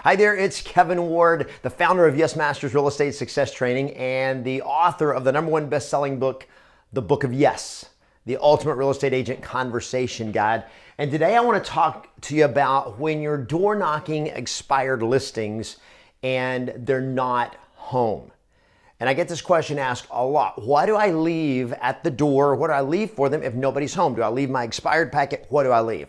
Hi there, it's Kevin Ward, the founder of Yes Masters Real Estate Success Training and the author of the #1 best-selling book, The Book of Yes, the Ultimate Real Estate Agent Conversation Guide. And today I want to talk to you about when you're door knocking expired listings and they're not home. And I get this question asked a lot. What do I leave at the door? What do I leave for them if nobody's home? Do I leave my expired packet? What do I leave?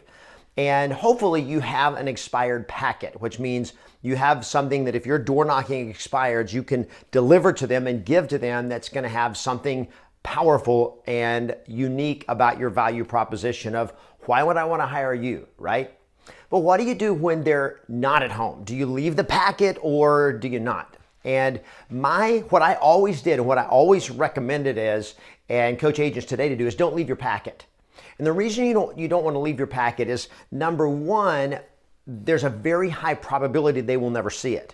And hopefully you have an expired packet, which means you have something that if your door knocking expires, you can deliver to them and give to them that's going to have something powerful and unique about your value proposition of why would I want to hire you, right? But what do you do when they're not at home? Do you leave the packet or do you not? And what I always did and what I always recommended is, and coach agents today to do, is don't leave your packet. And the reason you don't want to leave your packet is, number one, there's a very high probability they will never see it.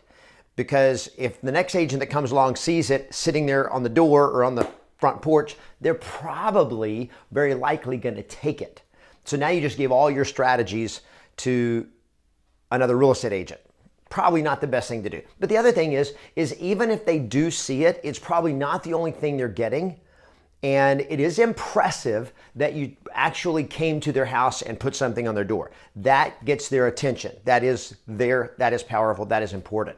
Because if the next agent that comes along sees it sitting there on the door or on the front porch, they're probably very likely going to take it. So now you just gave all your strategies to another real estate agent. Probably not the best thing to do. But the other thing is even if they do see it, it's probably not the only thing they're getting. And it is impressive that you actually came to their house and put something on their door. That gets their attention. That is powerful. That is important.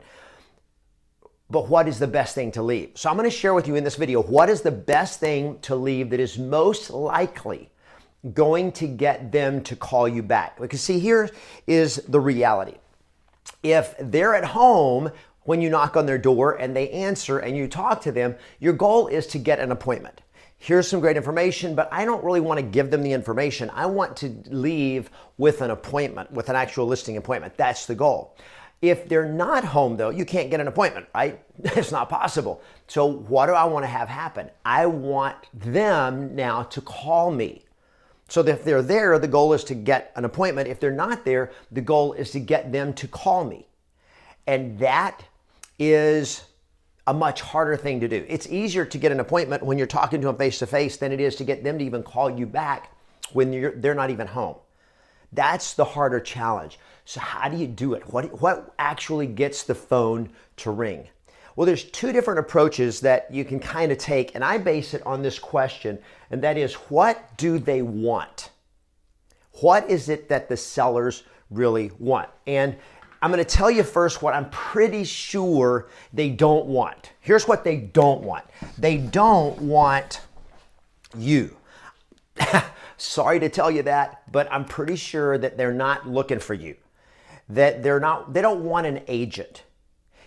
But what is the best thing to leave? So I'm going to share with you in this video, what is the best thing to leave that is most likely going to get them to call you back? Because see, here is the reality. If they're at home when you knock on their door and they answer and you talk to them, your goal is to get an appointment. Here's some great information, but I don't really want to give them the information. I want to leave with an appointment, with an actual listing appointment. That's the goal. If they're not home though, you can't get an appointment, right? It's not possible. So what do I want to have happen? I want them now to call me. So if they're there, the goal is to get an appointment. If they're not there, the goal is to get them to call me. And that is a much harder thing to do. It's easier to get an appointment when you're talking to them face to face than it is to get them to even call you back when they're not even home. That's the harder challenge. So how do you do it? What actually gets the phone to ring? Well, there's two different approaches that you can kind of take, and I base it on this question, and that is, what do they want? What is it that the sellers really want? And I'm going to tell you first what I'm pretty sure they don't want. Here's what they don't want. They don't want you. Sorry to tell you that, but I'm pretty sure that they're not looking for you. That they don't want an agent.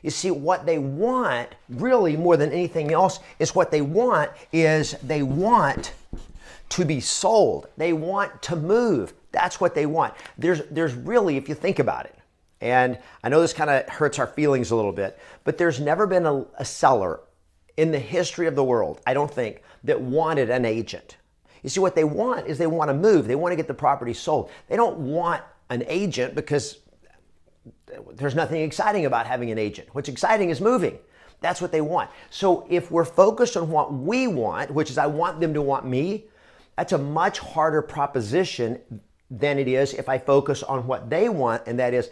You see, what they want, really more than anything else, is they want to be sold. They want to move. That's what they want. There's really, if you think about it, and I know this kind of hurts our feelings a little bit, but there's never been a seller in the history of the world, I don't think, that wanted an agent. You see, what they want is they want to move. They want to get the property sold. They don't want an agent because there's nothing exciting about having an agent. What's exciting is moving. That's what they want. So if we're focused on what we want, which is I want them to want me, that's a much harder proposition than it is if I focus on what they want, and that is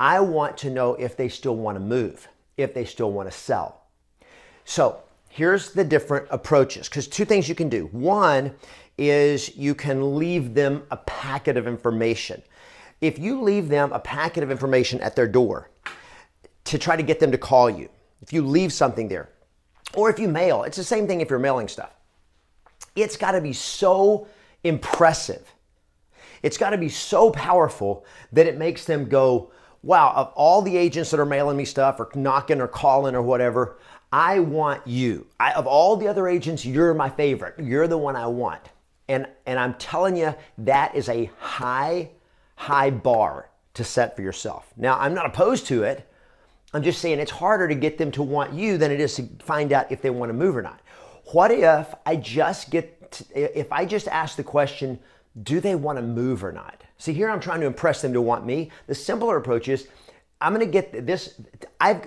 I want to know if they still want to move, if they still want to sell. So here's the different approaches, because two things you can do. One is you can leave them a packet of information. If you leave them a packet of information at their door to try to get them to call you, if you leave something there, or if you mail, it's the same thing if you're mailing stuff. It's got to be so impressive. It's got to be so powerful that it makes them go, wow, of all the agents that are mailing me stuff or knocking or calling or whatever, I want you. Of all the other agents, you're my favorite. You're the one I want. And I'm telling you, that is a high bar to set for yourself. Now, I'm not opposed to it. I'm just saying it's harder to get them to want you than it is to find out if they want to move or not. What if I just ask the question, do they want to move or not? See, here I'm trying to impress them to want me. The simpler approach is I'm going to get this.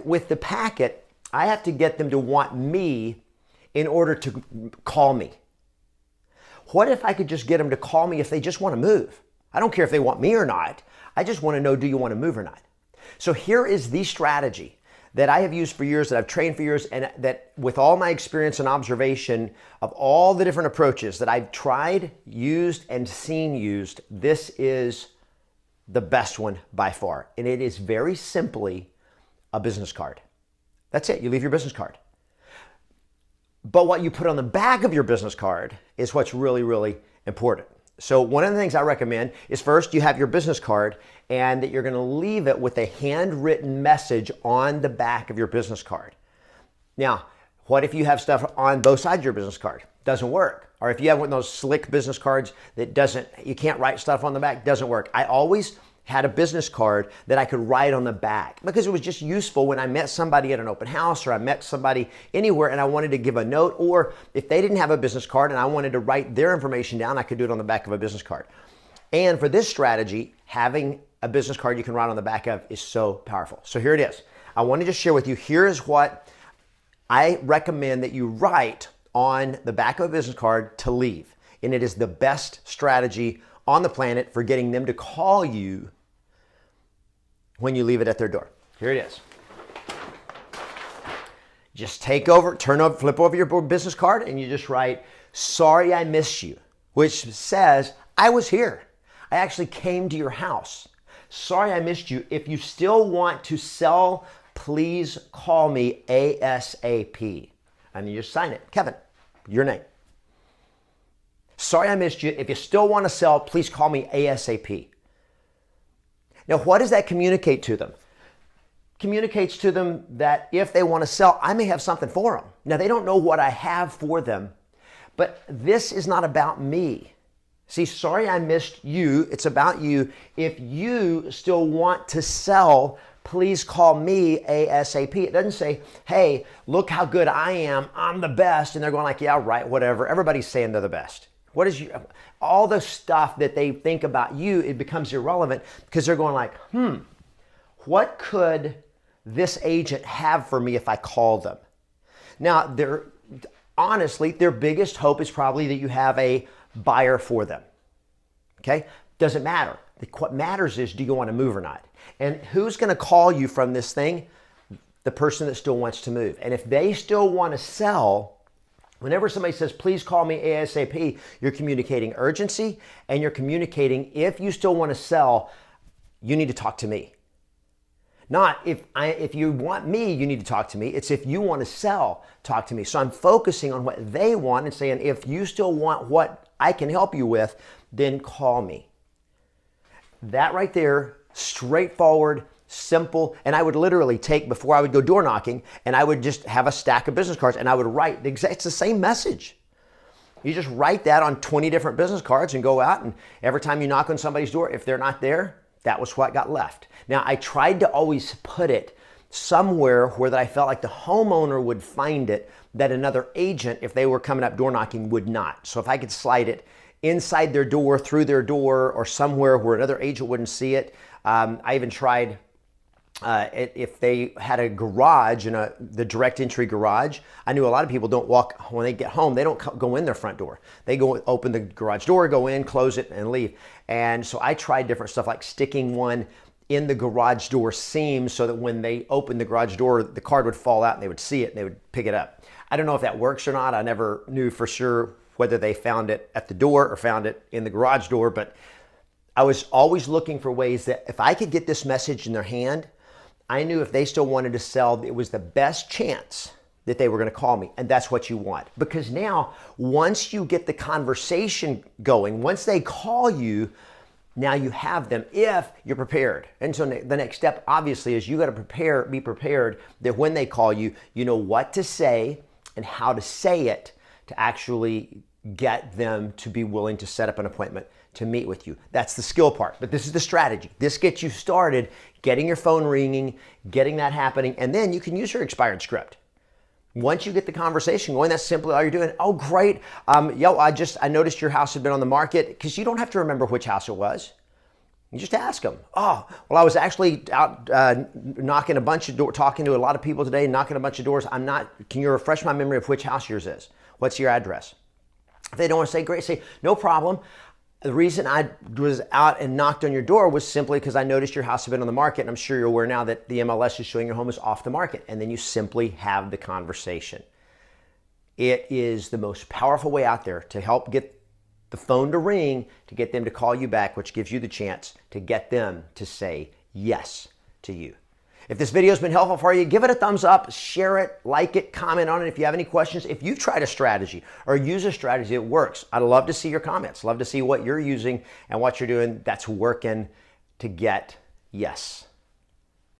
With the packet, I have to get them to want me in order to call me. What if I could just get them to call me if they just want to move? I don't care if they want me or not. I just want to know, do you want to move or not? So here is the strategy that I have used for years, that I've trained for years, and that with all my experience and observation of all the different approaches that I've tried, used, and seen used, this is the best one by far. And it is very simply a business card. That's it. You leave your business card. But what you put on the back of your business card is what's really, really important. So one of the things I recommend is first you have your business card and that you're going to leave it with a handwritten message on the back of your business card. Now, what if you have stuff on both sides of your business card? Doesn't work. Or if you have one of those slick business cards that you can't write stuff on the back, doesn't work. I always had a business card that I could write on the back because it was just useful when I met somebody at an open house or I met somebody anywhere and I wanted to give a note, or if they didn't have a business card and I wanted to write their information down, I could do it on the back of a business card. And for this strategy, having a business card you can write on the back of is so powerful. So here it is. I want to just share with you, here's what I recommend that you write on the back of a business card to leave. And it is the best strategy on the planet for getting them to call you when you leave it at their door. Here it is. Just flip over your business card and you just write, "Sorry I missed you," which says, I was here. I actually came to your house. Sorry I missed you. If you still want to sell, please call me ASAP. And you just sign it. Kevin, your name. Sorry I missed you. If you still want to sell, please call me ASAP. Now, what does that communicate to them? Communicates to them that if they want to sell, I may have something for them. Now, they don't know what I have for them, but this is not about me. See, sorry I missed you. It's about you. If you still want to sell, please call me ASAP. It doesn't say, hey, look how good I am. I'm the best. And they're going like, yeah, right, whatever. Everybody's saying they're the best. All the stuff that they think about you, it becomes irrelevant because they're going like, what could this agent have for me if I call them? Now, honestly, their biggest hope is probably that you have a buyer for them. Okay? Doesn't matter. What matters is, do you want to move or not? And who's going to call you from this thing? The person that still wants to move. And if they still want to sell, whenever somebody says, please call me ASAP, you're communicating urgency and you're communicating, if you still want to sell, you need to talk to me. Not if you want me, you need to talk to me. It's if you want to sell, talk to me. So I'm focusing on what they want and saying, if you still want what I can help you with, then call me. That right there, straightforward, simple. And I would literally take, before I would go door knocking, and I would just have a stack of business cards and I would write, it's the same message. You just write that on 20 different business cards and go out, and every time you knock on somebody's door, if they're not there, that was what got left. Now, I tried to always put it somewhere where that I felt like the homeowner would find it, that another agent, if they were coming up door knocking, would not. So if I could slide it inside their door, through their door, or somewhere where another agent wouldn't see it. I even tried if they had a garage, the direct entry garage. I knew a lot of people don't walk, when they get home, they don't go in their front door. They go open the garage door, go in, close it, and leave. And so I tried different stuff like sticking one in the garage door seam so that when they opened the garage door, the card would fall out and they would see it and they would pick it up. I don't know if that works or not. I never knew for sure whether they found it at the door or found it in the garage door, but I was always looking for ways that if I could get this message in their hand, I knew if they still wanted to sell, it was the best chance that they were going to call me. And that's what you want. Because now, once you get the conversation going, once they call you, now you have them if you're prepared. And so the next step, obviously, is you got to be prepared that when they call you, you know what to say and how to say it to actually get them to be willing to set up an appointment to meet with you. That's the skill part, but this is the strategy. This gets you started, getting your phone ringing, getting that happening, and then you can use your expired script. Once you get the conversation going, that's simply all you're doing. Oh, great. I noticed your house had been on the market, because you don't have to remember which house it was. You just ask them. Oh, well, I was actually out knocking a bunch of doors, talking to a lot of people today, knocking a bunch of doors. Can you refresh my memory of which house yours is? What's your address? If they don't want to say, great, say, no problem. The reason I was out and knocked on your door was simply because I noticed your house had been on the market, and I'm sure you're aware now that the MLS is showing your home is off the market, and then you simply have the conversation. It is the most powerful way out there to help get the phone to ring, to get them to call you back, which gives you the chance to get them to say yes to you. If this video has been helpful for you, give it a thumbs up, share it, like it, comment on it. If you have any questions, if you've tried a strategy or use a strategy that works, I'd love to see your comments. Love to see what you're using and what you're doing that's working to get yes.